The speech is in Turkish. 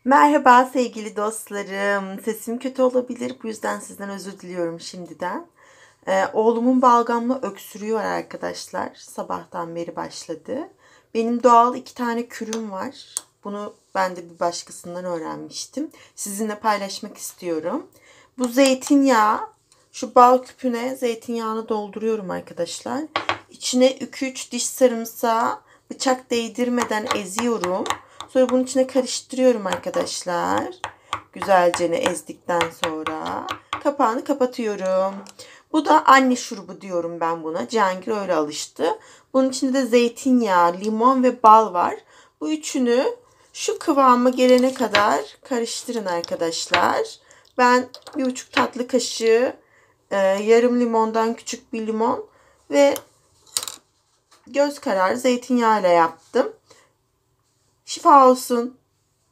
Merhaba sevgili dostlarım. Sesim kötü olabilir. Bu yüzden sizden özür diliyorum şimdiden. Oğlumun balgamla öksürüyor arkadaşlar. Sabahtan beri başladı. Benim doğal 2 tane kürüm var. Bunu ben de bir başkasından öğrenmiştim. Sizinle paylaşmak istiyorum. Bu zeytinyağı, şu bal küpüne zeytinyağını dolduruyorum arkadaşlar. İçine 2-3 diş sarımsağı bıçak değdirmeden eziyorum. Sonra bunun içine karıştırıyorum arkadaşlar. Güzelce ezdikten sonra kapağını kapatıyorum. Bu da anne şurubu diyorum ben buna. Cihangir öyle alıştı. Bunun içinde de zeytinyağı, limon ve bal var. Bu üçünü şu kıvama gelene kadar karıştırın arkadaşlar. Ben 1,5 tatlı kaşığı yarım limondan küçük bir limon ve göz kararı zeytinyağıyla yaptım. Şifa olsun.